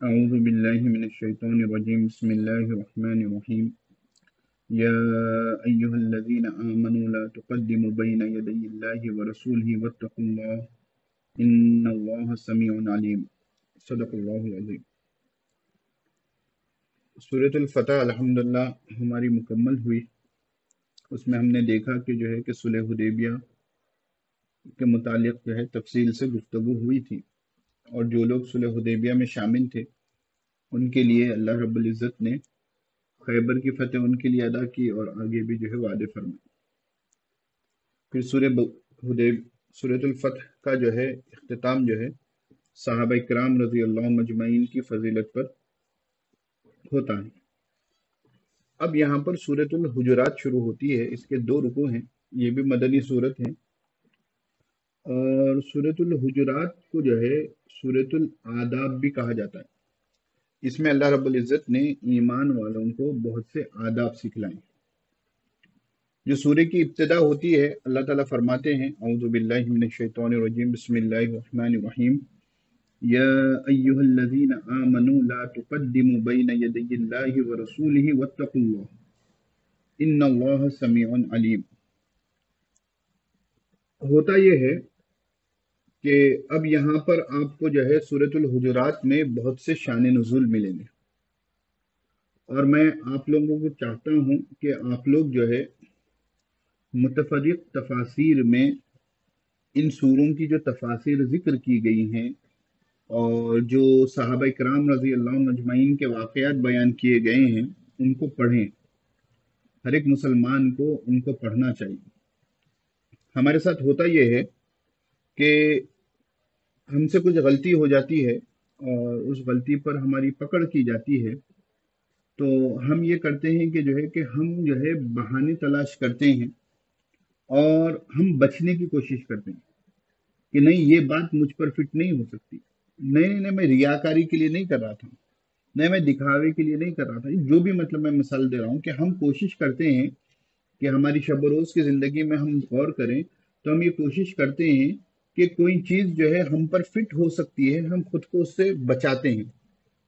أعوذ بالله من الشيطان الرجيم بسم الله الرحمن الرحيم يا أيها الذين آمنوا لا تقدموا بين يدي الله ورسوله واتقوا الله إن الله سميع عليم صدق الله العظيم۔ سورۃ الفتح الحمدللہ ہماری مکمل ہوئی۔ اس میں ہم نے دیکھا کہ جو ہے کہ صلح حدیبیہ کے متعلق جو ہے تفصیل سے گفتگو ہوئی تھی، اور جو لوگ صلح حدیبیہ میں شامل تھے ان کے لیے اللہ رب العزت نے خیبر کی فتح ان کے لیے ادا کی، اور آگے بھی جو ہے وعدے فرمائے۔ پھر سورۃ الفتح کا جو ہے اختتام جو ہے صحابہ کرام رضی اللہ عنہم اجمعین کی فضیلت پر ہوتا ہے۔ اب یہاں پر سورۃ الحجرات شروع ہوتی ہے، اس کے 2 رکوع ہیں، یہ بھی مدنی سورت ہیں، اور سورۃ الحجرات کو جو ہے سورۃ الآداب بھی کہا جاتا ہے۔ اس میں اللہ رب العزت نے ایمان والوں کو بہت سے آداب سکھلائے۔ جو سورہ کی ابتدا ہوتی ہے، اللہ تعالیٰ فرماتے ہیں اعوذ باللہ من الشیطان الرجیم بسم اللہ الرحمن الرحیم یا ایہا الذین آمنوا لا تقدموا بین یدی اللہ ورسولہ واتقوا اللہ ان اللہ سمیع علیم۔ ہوتا یہ ہے کہ اب یہاں پر آپ کو جو ہے سورۃ الحجرات میں بہت سے شان نزول ملیں گے، اور میں آپ لوگوں کو چاہتا ہوں کہ آپ لوگ جو ہے متفرق تفاسیر میں ان سوروں کی جو تفاسیر ذکر کی گئی ہیں اور جو صحابہ کرام رضی اللہ عنہم اجمعین کے واقعات بیان کیے گئے ہیں ان کو پڑھیں۔ ہر ایک مسلمان کو ان کو پڑھنا چاہیے۔ ہمارے ساتھ ہوتا یہ ہے کہ ہم سے کچھ غلطی ہو جاتی ہے اور اس غلطی پر ہماری پکڑ کی جاتی ہے، تو ہم یہ کرتے ہیں کہ جو ہے کہ ہم جو ہے بہانے تلاش کرتے ہیں اور ہم بچنے کی کوشش کرتے ہیں کہ نہیں، یہ بات مجھ پر فٹ نہیں ہو سکتی، نہیں میں ریاکاری کے لیے نہیں کر رہا تھا، نہیں میں دکھاوے کے لیے نہیں کر رہا تھا، جو بھی مطلب میں مثال دے رہا ہوں کہ ہم کوشش کرتے ہیں کہ ہماری شب و روز کی زندگی میں ہم غور کریں تو ہم یہ کوشش کرتے ہیں کہ کوئی چیز جو ہے ہم پر فٹ ہو سکتی ہے، ہم خود کو اس سے بچاتے ہیں۔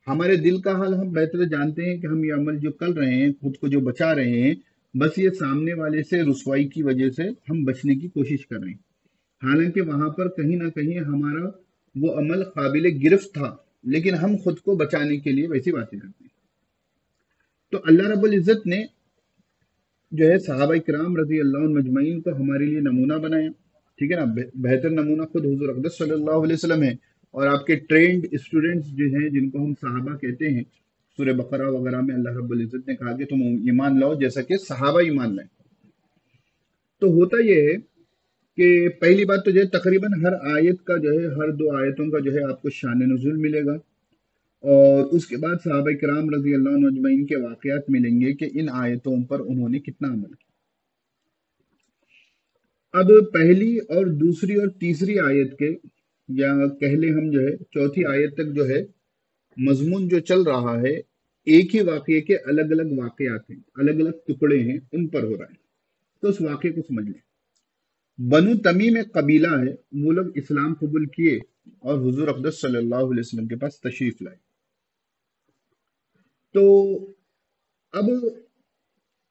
ہمارے دل کا حال ہم بہتر جانتے ہیں کہ ہم یہ عمل جو کر رہے ہیں، خود کو جو بچا رہے ہیں، بس یہ سامنے والے سے رسوائی کی وجہ سے ہم بچنے کی کوشش کر رہے ہیں، حالانکہ وہاں پر کہیں نہ کہیں ہمارا وہ عمل قابل گرفت تھا، لیکن ہم خود کو بچانے کے لیے ویسی باتیں کرتے ہیں۔ تو اللہ رب العزت نے جو ہے صحابہ کرام رضی اللہ عنہم اجمعین کو ہمارے لیے نمونہ بنایا، ٹھیک ہے نا۔ بہتر نمونہ خود حضور اقدس صلی اللہ علیہ وسلم ہے، اور آپ کے ٹرینڈ اسٹوڈنٹس جو ہیں جن کو ہم صحابہ کہتے ہیں، سورہ بقرہ وغیرہ میں اللہ رب العزت نے کہا کہ تم ایمان لاؤ جیسا کہ صحابہ ایمان لائیں۔ تو ہوتا یہ ہے کہ پہلی بات تو جو ہے تقریباً ہر آیت کا جو ہے، ہر 2 آیتوں کا جو ہے آپ کو شان نزول ملے گا، اور اس کے بعد صحابہ کرام رضی اللہ عنہ اجمعین کے واقعات ملیں گے کہ ان آیتوں پر انہوں نے کتنا عمل کیا۔ اب پہلی اور دوسری اور تیسری آیت کے، یا کہہ لیں ہم جو ہے 4تھی آیت تک جو ہے مضمون جو چل رہا ہے، ایک ہی واقعے کے الگ الگ واقعات ہیں، الگ الگ ٹکڑے ہیں، ان پر ہو رہا ہے۔ تو اس واقعے کو سمجھ لیں۔ بنو تمیم ایک قبیلہ ہے، وہ لوگ اسلام قبول کیے اور حضور اقدس صلی اللہ علیہ وسلم کے پاس تشریف لائے۔ تو اب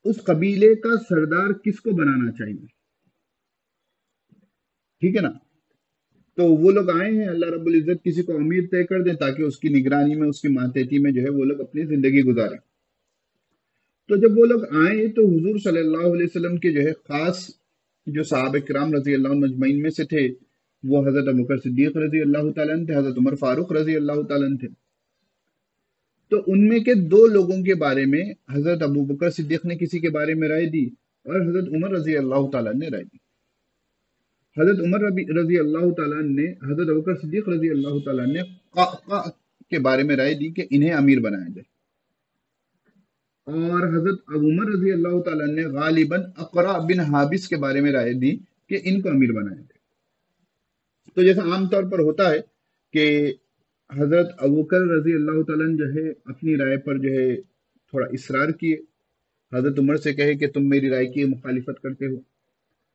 اس قبیلے کا سردار کس کو بنانا چاہیے، ٹھیک ہے نا۔ تو وہ لوگ آئے ہیں، اللہ رب العزت کسی کو امیر طے کر دیں تاکہ اس کی نگرانی میں، اس کی ماتحتی میں جو ہے وہ لوگ اپنی زندگی گزاریں۔ تو جب وہ لوگ آئے تو حضور صلی اللہ علیہ وسلم کے جو ہے خاص جو صحابہ کرام رضی اللہ عنہ مجمعین میں سے تھے، وہ حضرت ابوبکر صدیق رضی اللہ تعالیٰ عنہ تھے، حضرت عمر فاروق رضی اللہ تعالیٰ عنہ تھے۔ تو ان میں کے 2 لوگوں کے بارے میں حضرت ابوبکر صدیق نے کسی کے بارے میں رائے دی، اور حضرت عمر رضی اللہ تعالیٰ نے رائے دی۔ حضرت عمر رضی اللہ تعالیٰ نے حضرت ابوبکر صدیق رضی اللہ تعالیٰ نے قعقاع کے بارے میں رائے دی کہ انہیں امیر بنایا جائے، اور حضرت ابو عمر رضی اللہ تعالیٰ نے غالباً اقرع بن حابس کے بارے میں رائے دی کہ ان کو امیر بنایا جائے۔ تو جیسا عام طور پر ہوتا ہے کہ حضرت ابوبکر رضی اللہ تعالیٰ نے جو ہے اپنی رائے پر جو ہے تھوڑا اصرار کیے، حضرت عمر سے کہے کہ تم میری رائے کی مخالفت کرتے ہو،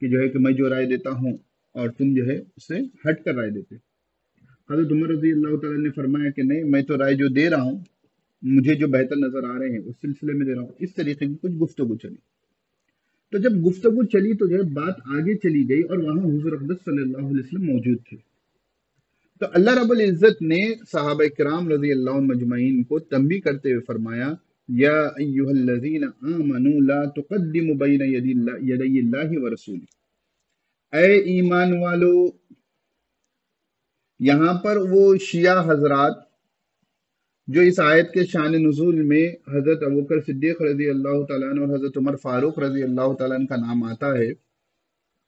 کہ جو ہے کہ میں جو رائے دیتا ہوں اور تم جو ہے اس سے ہٹ کر رائے دیتے۔ حضرت عمر رضی اللہ تعالیٰ نے فرمایا کہ نہیں، میں تو رائے جو دے رہا ہوں، مجھے جو بہتر نظر آ رہے ہیں اس سلسلے میں دے رہا ہوں۔ اس طریقے کی کچھ گفتگو چلی۔ تو جب گفتگو چلی تو جو ہے بات آگے چلی گئی، اور وہاں حضور اقدس صلی اللہ علیہ وسلم موجود تھے۔ تو اللہ رب العزت نے صحابہ کرام رضی اللہ عنہ مجمعین کو تنبیہ کرتے ہوئے فرمایا، یا ایھا الذین آمنوا لا تقدموا بین یدی اللہ ورسولہ۔ اے ایمان والو، یہاں پر وہ شیعہ حضرات جو اس آیت کے شان نزول میں حضرت ابوبکر صدیق رضی اللہ تعالیٰ عنہ اور حضرت عمر فاروق رضی اللہ تعالیٰ عنہ کا نام آتا ہے،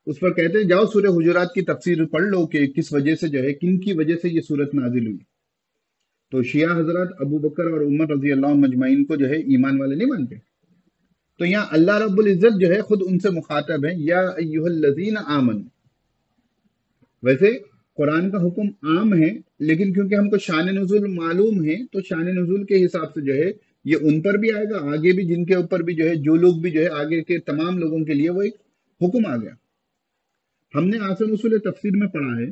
اس پر کہتے ہیں جاؤ سورہ حجرات کی تفسیر پڑھ لو کہ کس وجہ سے جو ہے، کن کی وجہ سے یہ صورت نازل ہوئی۔ تو شیعہ حضرات ابو بکر اور عمر رضی اللہ عنہ مجمعین کو جو ہے ایمان والے نہیں مانتے۔ تو یہاں اللہ رب العزت جو ہے خود ان سے مخاطب ہے، یا ایھا الذین آمنوا۔ ویسے قرآن کا حکم عام ہے، لیکن کیونکہ ہم کو شان نزول معلوم ہے تو شان نزول کے حساب سے جو ہے یہ ان پر بھی آئے گا، آگے بھی جن کے اوپر بھی جو ہے، جو لوگ بھی جو ہے آگے کے تمام لوگوں کے لیے وہ ایک حکم آ گیا۔ ہم نے آسن اصول تفسیر میں پڑھا ہے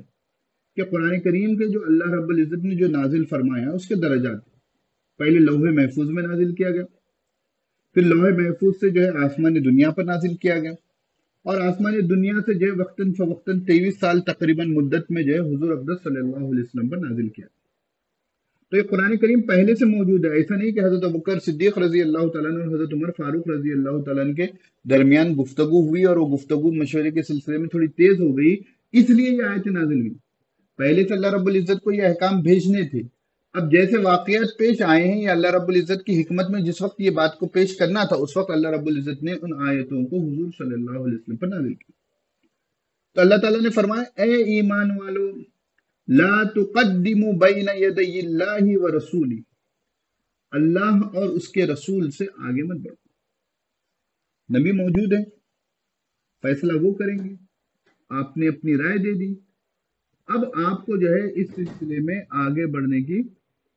کہ قرآن کریم کے جو اللہ رب العزت نے جو نازل فرمایا اس کے درجات، پہلے لوح محفوظ میں نازل کیا گیا، پھر لوح محفوظ سے جو ہے آسمان دنیا پر نازل کیا گیا، اور آسمان دنیا سے جو ہے وقتاً فوقتاً 23 سال تقریباً مدت میں جو ہے حضور اقدس صلی اللہ علیہ وسلم پر نازل کیا۔ تو یہ قرآن کریم پہلے سے موجود ہے، ایسا نہیں کہ حضرت ابوبکر صدیق رضی اللہ تعالیٰ عنہ اور حضرت عمر فاروق رضی اللہ تعالیٰ عنہ کے درمیان گفتگو ہوئی اور وہ گفتگو مشورے کے سلسلے میں تھوڑی تیز ہو گئی، اس لیے یہ آیتیں نازل ہوئی۔ پہلے سے اللہ رب العزت کو یہ احکام بھیجنے تھے، اب جیسے واقعات پیش آئے ہیں یا اللہ رب العزت کی حکمت میں جس وقت یہ بات کو پیش کرنا تھا اس وقت اللہ رب العزت نے ان آیتوں کو حضور صلی اللہ علیہ وسلم پر نازل کیا۔ تو اللہ تعالیٰ نے فرمایا، اے ایمان والو، لا تقدموا بین یدی اللہ ورسولہ، اللہ اور اس کے رسول سے آگے مت بڑھو۔ نبی موجود ہے، فیصلہ وہ کریں گے، آپ نے اپنی رائے دے دی، اب آپ کو جو ہے اس سلسلے میں آگے بڑھنے کی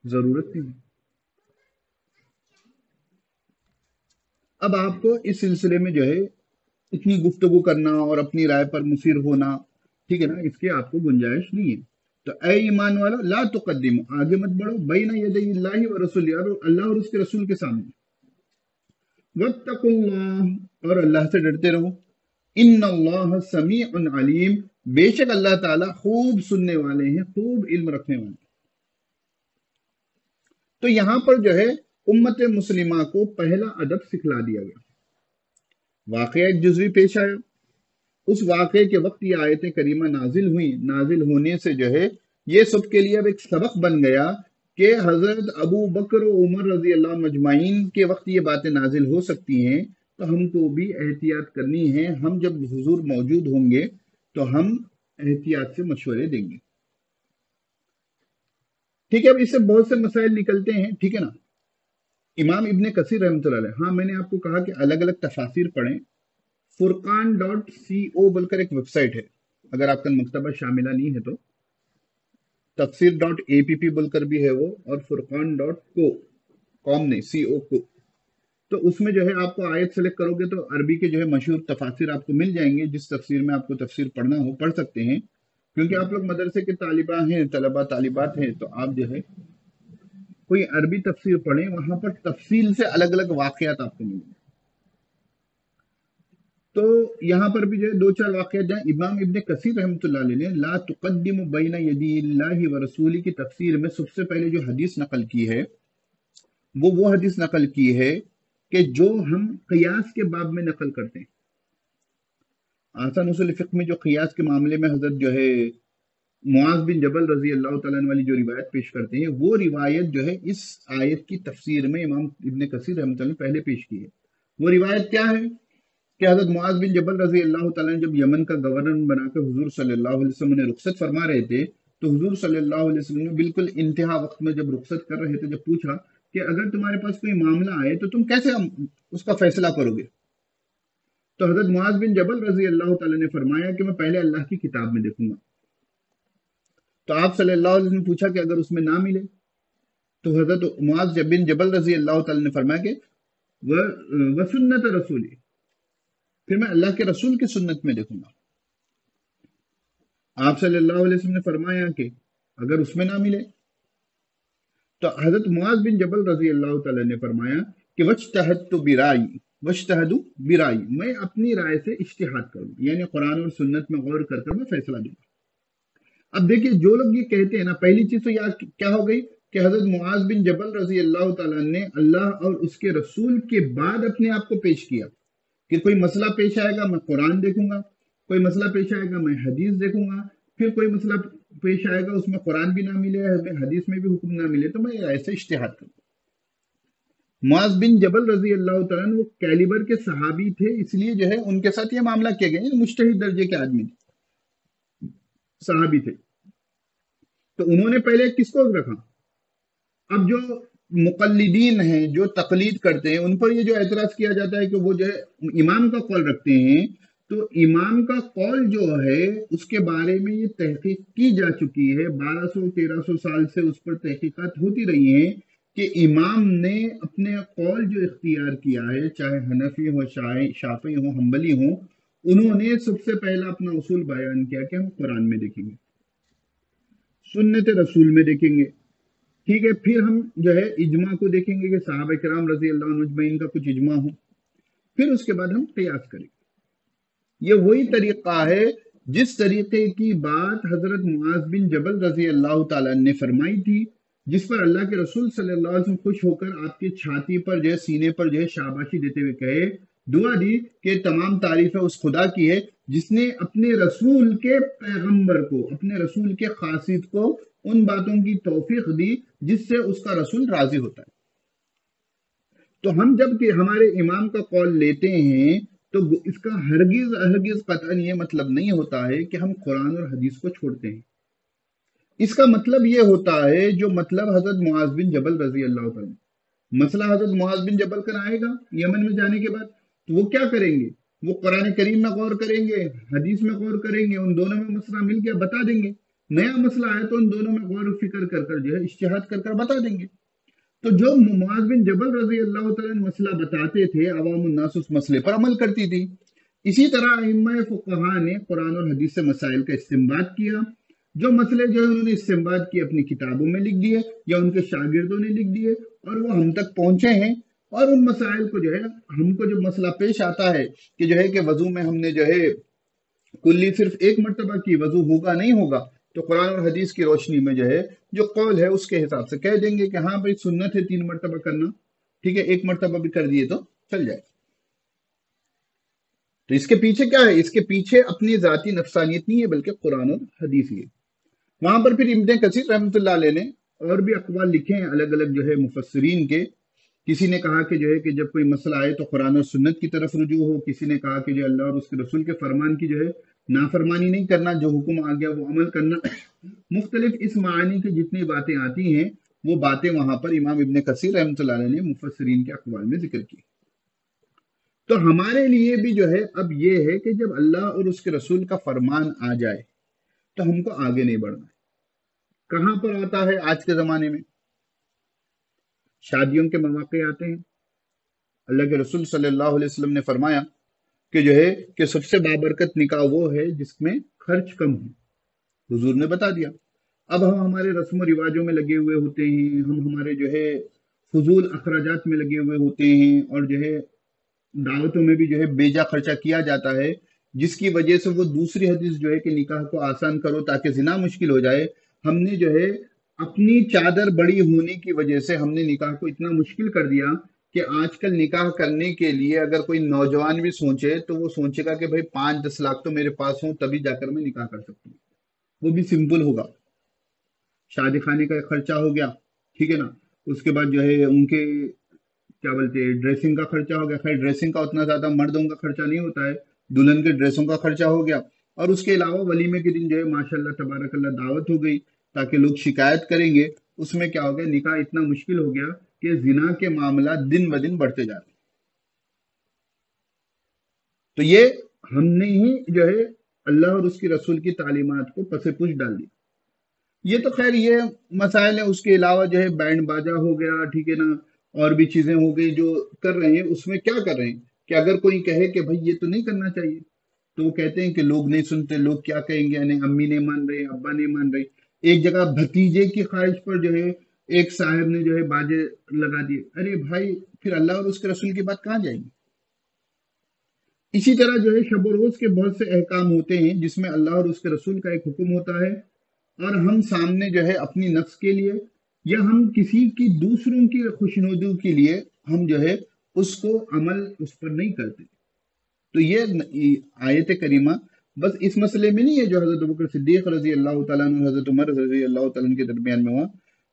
ضرورت نہیں ہے۔ اب آپ کو اس سلسلے میں جو ہے اتنی گفتگو کرنا اور اپنی رائے پر مصر ہونا، ٹھیک ہے نا، اس کی آپ کو گنجائش نہیں ہے۔ تو اے ایمان والا، لا تقدموا، آگے مت بڑھو، بین یدی اللہ ورسولہ، اور اللہ اور اس کے رسول کے سامنے۔ واتقوا اللہ، اور اللہ سے ڈرتے رہو۔ ان اللہ سمیع علیم، بے شک اللہ تعالیٰ خوب سننے والے ہیں، خوب علم رکھنے والے ہیں۔ تو یہاں پر جو ہے امت مسلمہ کو پہلا ادب سکھلا دیا گیا۔ واقعہ ایک جزوی پیش آیا، اس واقعے کے وقت یہ آیت کریمہ نازل ہوئی، نازل ہونے سے جو ہے یہ سب کے لیے اب ایک سبق بن گیا کہ حضرت ابو بکر و عمر رضی اللہ مجمعین کے وقت یہ باتیں نازل ہو سکتی ہیں، تو ہم کو بھی احتیاط کرنی ہے۔ ہم جب حضور موجود ہوں گے تو ہم احتیاط سے مشورے دیں گے، ٹھیک ہے۔ اب اس سے بہت سے مسائل نکلتے ہیں، ٹھیک ہے نا۔ امام ابن کثیر رحمۃ اللہ علیہ، ہاں میں نے آپ کو کہا کہ الگ الگ تفاسیر پڑھیں، فرقان.co بول کر ایک ویب سائٹ ہے، اگر آپ کا مکتبہ شاملہ نہیں ہے تو تفسیر.app بول کر بھی ہے وہ، اور فرقان.co، کام نہیں، co کو، تو اس میں جو ہے آپ کو آیت سلیکٹ کرو گے تو عربی کے جو ہے مشہور تفاسیر آپ کو مل جائیں گے، جس تفسیر میں آپ کو تفسیر پڑھنا ہو پڑھ سکتے ہیں، کیونکہ آپ لوگ مدرسے کے طالبہ ہیں، طلبہ طالبات ہیں، تو آپ جو ہے کوئی عربی تفسیر پڑھیں، وہاں پر تفصیل سے الگ الگ واقعات آپ کو ملیں گے۔ تو یہاں پر بھی جو ہے دو چار واقعات جائیں، امام ابن کثیر رحمۃ اللہ علیہ نے لا تقدموا بین یدی اللہ ورسولہ کی تفسیر میں سب سے پہلے جو حدیث نقل کی ہے وہ حدیث نقل کی ہے کہ جو ہم قیاس کے باب میں نقل کرتے ہیں۔ آسان اصول فقہ میں جو قیاس کے معاملے میں حضرت جو ہے معاذ بن جبل رضی اللہ تعالیٰ عنہ والی جو روایت پیش کرتے ہیں، وہ روایت جو ہے اس آیت کی تفسیر میں امام ابن کثیر رحمۃ اللہ نے پہلے پیش کی ہے۔ وہ روایت کیا ہے کہ حضرت معاذ بن جبل رضی اللہ تعالیٰ نے جب یمن کا گورنر بنا کر حضور صلی اللہ علیہ وسلم نے رخصت فرما رہے تھے، تو حضور صلی اللہ علیہ وسلم نے بالکل انتہا وقت میں جب رخصت کر رہے تھے، جب پوچھا کہ اگر تمہارے پاس کوئی معاملہ آئے تو تم کیسے اس کا فیصلہ کرو گے؟ تو حضرت معاذ بن جبل رضی اللہ تعالیٰ نے فرمایا کہ میں پہلے اللہ کی کتاب میں دیکھوں گا۔ تو آپ صلی اللہ علیہ وسلم نے پوچھا کہ اگر اس میں نہ ملے؟ تو حضرت معاذ بن جبل رضی اللہ تعالیٰ نے فرمایا کہ وسنت رسولی، پھر میں اللہ کے رسول کی سنت میں دیکھوں گا۔ آپ صلی اللہ علیہ وسلم نے فرمایا کہ اگر اس میں نہ ملے تو حضرت معاذ بن جبل رضی اللہ تعالیٰ نے فرمایا کہ وجتہدوا برائی، میں اپنی رائے سے اجتہاد کروں، یعنی قرآن اور سنت میں غور کر میں فیصلہ دوں گا۔ اب دیکھیے جو لوگ یہ کہتے ہیں نا، پہلی چیز تو یاد کیا ہو گئی کہ حضرت معاذ بن جبل رضی اللہ تعالیٰ نے اللہ اور اس کے رسول کے بعد اپنے آپ کو پیش کیا کہ کوئی مسئلہ پیش آئے گا میں قرآن دیکھوں گا، کوئی مسئلہ پیش آئے گا میں حدیث دیکھوں گا، پھر کوئی مسئلہ پیش آئے گا اس میں قرآن بھی نہ ملے حدیث میں بھی حکم نہ ملے تو میں ایسے اجتہاد کروں۔ معاذ بن جبل رضی اللہ تعالیٰ وہ کیلیبر کے صحابی تھے، اس لیے جو ہے ان کے ساتھ یہ معاملہ کیا گیا، مجتہد درجے کے آدمی تھے، صحابی تھے، تو انہوں نے پہلے کس کو رکھا؟ اب جو مقلدین ہیں جو تقلید کرتے ہیں ان پر یہ جو اعتراض کیا جاتا ہے کہ وہ جو ہے امام کا قول رکھتے ہیں، تو امام کا قول جو ہے اس کے بارے میں یہ تحقیق کی جا چکی ہے، 1200-1300 سال سے اس پر تحقیقات ہوتی رہی ہیں کہ امام نے اپنے قول جو اختیار کیا ہے، چاہے حنفی ہو شافعی ہو حنبلی ہو، انہوں نے سب سے پہلا اپنا اصول بیان کیا کہ ہم قرآن میں دیکھیں گے، سنت رسول میں دیکھیں گے، ٹھیک ہے، پھر ہم جو ہے اجماع کو دیکھیں گے کہ صحابہ کرام رضی اللہ عنہ اجمعین کا کچھ اجماع ہو، پھر اس کے بعد ہم قیاس کریں گے۔ یہ وہی طریقہ ہے جس طریقے کی بات حضرت معاذ بن جبل رضی اللہ تعالیٰ نے فرمائی تھی، جس پر اللہ کے رسول صلی اللہ علیہ وسلم خوش ہو کر آپ کی چھاتی پر جو ہے سینے پر جو ہے شاباشی دیتے ہوئے کہے، دعا دی کہ تمام تعریفیں اس خدا کی ہے جس نے اپنے رسول کے پیغمبر کو، اپنے رسول کے خاصیت کو ان باتوں کی توفیق دی جس سے اس کا رسول راضی ہوتا ہے۔ تو ہم جب کہ ہمارے امام کا قول لیتے ہیں تو اس کا ہرگز قطعاً یہ مطلب نہیں ہوتا ہے کہ ہم قرآن اور حدیث کو چھوڑتے ہیں۔ اس کا مطلب یہ ہوتا ہے جو مطلب حضرت معاذ بن جبل رضی اللہ تعالیٰ، مسئلہ حضرت معاذ بن جبل کا آئے گا یمن میں جانے کے بعد تو وہ کیا کریں گے؟ وہ قرآن کریم میں غور کریں گے، حدیث میں غور کریں گے، ان دونوں میں مسئلہ مل گیا بتا دیں گے، نیا مسئلہ آئے تو ان دونوں میں غور و فکر کر جو ہے اجتہاد کر بتا دیں گے۔ تو جو معاذ بن جبل رضی اللہ تعالیٰ مسئلہ بتاتے تھے، عوام الناس اس مسئلے پر عمل کرتی تھی۔ اسی طرح ائمہ فقہا نے قرآن اور حدیث سے مسائل کا استنباط کیا، جو مسئلے جو ہے انہوں نے استنباط کی اپنی کتابوں میں لکھ دیے یا ان کے شاگردوں نے لکھ دیے اور وہ ہم تک پہنچے ہیں، اور ان مسائل کو جو ہے ہم کو جو مسئلہ پیش آتا ہے کہ جو ہے کہ وضو میں ہم نے جو ہے کلی صرف ایک مرتبہ کی، وضو ہوگا نہیں ہوگا، تو قرآن اور حدیث کی روشنی میں جو ہے جو قول ہے اس کے حساب سے کہہ دیں گے کہ ہاں بھائی سنت ہے 3 مرتبہ کرنا، ٹھیک ہے، 1 مرتبہ بھی کر دیے تو چل جائے۔ تو اس کے پیچھے کیا ہے؟ اس کے پیچھے اپنی ذاتی نفسانیت نہیں ہے بلکہ قرآن اور حدیث ہی ہے۔ وہاں پر پھر ابن کثیر رحمۃ اللہ علیہ نے اور بھی اقوال لکھے ہیں الگ الگ جو ہے مفسرین کے۔ کسی نے کہا کہ جو ہے کہ جب کوئی مسئلہ آئے تو قرآن اور سنت کی طرف رجوع ہو، کسی نے کہا کہ جو اللہ اور اس کے رسول کے فرمان کی جو ہے نافرمانی نہیں کرنا، جو حکم آ گیا وہ عمل کرنا۔ مختلف اس معنی کی جتنی باتیں آتی ہیں وہ باتیں وہاں پر امام ابن کثیر رحمۃ اللہ علیہ نے مفسرین کے اقوال میں ذکر کی۔ تو ہمارے لیے بھی جو ہے اب یہ ہے کہ جب اللہ اور اس کے رسول کا فرمان آ جائے تو ہم کو آگے نہیں بڑھنا ہے۔ کہاں پر آتا ہے آج کے زمانے میں؟ شادیوں کے مواقع آتے ہیں، اللہ کے رسول صلی اللہ علیہ وسلم نے فرمایا کہ جو ہے کہ سب سے بابرکت نکاح وہ ہے جس میں خرچ کم ہو، حضور نے بتا دیا۔ اب ہم ہمارے رسم و رواجوں میں لگے ہوئے ہوتے ہیں، ہم ہمارے جو ہے فضول اخراجات میں لگے ہوئے ہوتے ہیں، اور جو ہے دعوتوں میں بھی جو ہے بیجا خرچہ کیا جاتا ہے، جس کی وجہ سے وہ دوسری حدیث جو ہے کہ نکاح کو آسان کرو تاکہ زنا مشکل ہو جائے، ہم نے جو ہے اپنی چادر بڑی ہونے کی وجہ سے ہم نے نکاح کو اتنا مشکل کر دیا کہ آج کل نکاح کرنے کے لیے اگر کوئی نوجوان بھی سوچے تو وہ سوچے گا کہ بھائی 5-10 لاکھ تو میرے پاس ہوں تبھی جا کر میں نکاح کر سکتا ہوں، وہ بھی سمپل ہوگا، شادی خانے کا خرچہ ہو گیا، ٹھیک ہے نا، اس کے بعد جو ہے ان کے کیا بولتے ہیں ڈریسنگ کا خرچہ ہو گیا، خیر ڈریسنگ کا اتنا زیادہ مردوں کا خرچہ نہیں ہوتا ہے، دلہن کے ڈریسوں کا خرچہ ہو گیا، اور اس کے علاوہ ولیمے کے دن جو ہے ماشاءاللہ تبارک اللہ دعوت ہو گئی تاکہ لوگ شکایت کریں گے، اس میں کیا ہو گیا، نکاح اتنا مشکل ہو گیا کہ زنا کے معاملات دن بدن بڑھتے جا رہے ہیں۔ تو یہ ہم نے ہی جو ہے اللہ اور اس کی رسول کی تعلیمات کو پس پش ڈال دیا۔ یہ تو خیر یہ مسائل ہیں، اس کے علاوہ جو ہے بینڈ باجا ہو گیا، ٹھیک ہے نا، اور بھی چیزیں ہو گئی جو کر رہے ہیں، اس میں کیا کر رہے ہیں کہ اگر کوئی کہے کہ بھائی یہ تو نہیں کرنا چاہیے تو وہ کہتے ہیں کہ لوگ نہیں سنتے، لوگ کیا کہیں گے، یعنی امی نہیں مان رہے، ابا نہیں مان رہے۔ ایک جگہ بھتیجے کی خواہش پر جو ہے ایک صاحب نے جو ہے باجے لگا دیے. ارے بھائی پھر اللہ اور اس کے رسول کی بات کہاں جائے گی؟ اسی طرح جو ہے شب و روز کے بہت سے احکام ہوتے ہیں جس میں اللہ اور اس کے رسول کا ایک حکم ہوتا ہے، اور ہم سامنے جو ہے اپنی نفس کے لیے یا ہم کسی کی دوسروں کی خوشنودی کے لیے ہم جو ہے اس کو عمل اس پر نہیں کرتے. تو یہ آیت کریمہ بس اس مسئلے میں نہیں ہے جو حضرت ابوبکر صدیق رضی اللہ تعالیٰ عنہ حضرت عمر رضی اللہ تعالیٰ عنہ کے درمیان میں ہوا.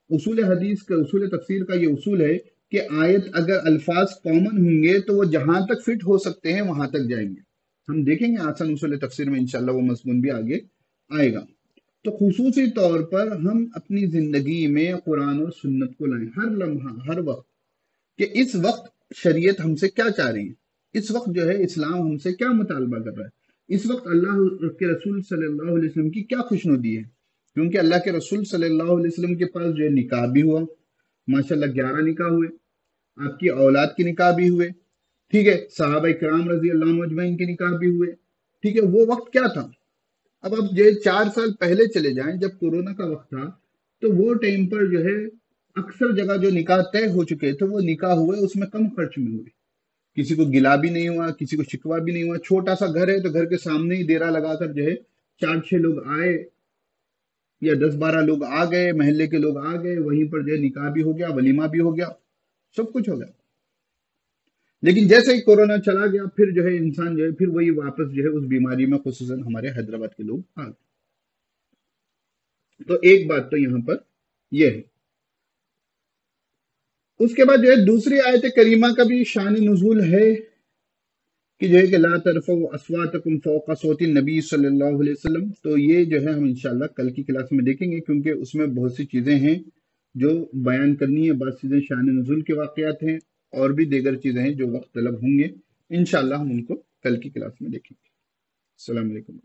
اصول حدیث کا، اصول تفسیر کا یہ اصول ہے کہ آیت اگر الفاظ کامن ہوں گے تو وہ جہاں تک فٹ ہو سکتے ہیں وہاں تک جائیں گے. ہم دیکھیں گے آسان اصول تفسیر میں انشاءاللہ وہ مضمون بھی آگے آئے گا. تو خصوصی طور پر ہم اپنی زندگی میں قرآن اور سنت کو لائیں ہر لمحہ ہر وقت، کہ اس وقت شریعت ہم سے کیا چاہ رہی ہے، اس وقت جو ہے اسلام ہم سے کیا مطالبہ کر رہا ہے، اس وقت اللہ کے رسول صلی اللہ علیہ وسلم کی کیا خوشنودی ہے. کیونکہ اللہ کے رسول صلی اللہ علیہ وسلم کے پاس جو ہے نکاح بھی ہوا، ماشاءاللہ 11 نکاح ہوئے، آپ کی اولاد کے نکاح بھی ہوئے، ٹھیک ہے، صحابہ کرام رضی اللہ عنہ اجمعین کے نکاح بھی ہوئے، ٹھیک ہے. وہ وقت کیا تھا؟ اب آپ جو 4 سال پہلے چلے جائیں جب کورونا کا وقت تھا، تو وہ ٹائم پر جو ہے اکثر جگہ جو نکاح طے ہو چکے تھے وہ نکاح ہوئے اس میں کم خرچ میں ہوئے. کسی کو گلا بھی نہیں ہوا، کسی کو شکوا بھی نہیں ہوا. چھوٹا سا گھر ہے تو گھر کے سامنے ہی ڈیرا لگا کر جو ہے 4-6 لوگ آئے یا 10-12 لوگ آ گئے، محلے کے لوگ آ گئے، وہیں پر جو ہے نکاح بھی ہو گیا، ولیمہ بھی ہو گیا، سب کچھ ہو گیا. لیکن جیسے ہی کورونا چلا گیا پھر جو ہے انسان جو ہے پھر وہی واپس جو ہے اس بیماری میں، خصوصاً ہمارے حیدرآباد کے لوگ آ گئے. تو ایک بات تو یہاں پر یہ ہے. اس کے بعد جو ہے دوسری آیت کریمہ کا بھی شان نزول ہے کہ جو ہے کہ لا ترفعوا اصواتکم فوق صوت النبی صلی اللہ علیہ وسلم. تو یہ جو ہے ہم انشاءاللہ کل کی کلاس میں دیکھیں گے، کیونکہ اس میں بہت سی چیزیں ہیں جو بیان کرنی ہے. بعض چیزیں شان نزول کے واقعات ہیں اور بھی دیگر چیزیں ہیں جو وقت طلب ہوں گے. انشاءاللہ ہم ان کو کل کی کلاس میں دیکھیں گے. السلام علیکم.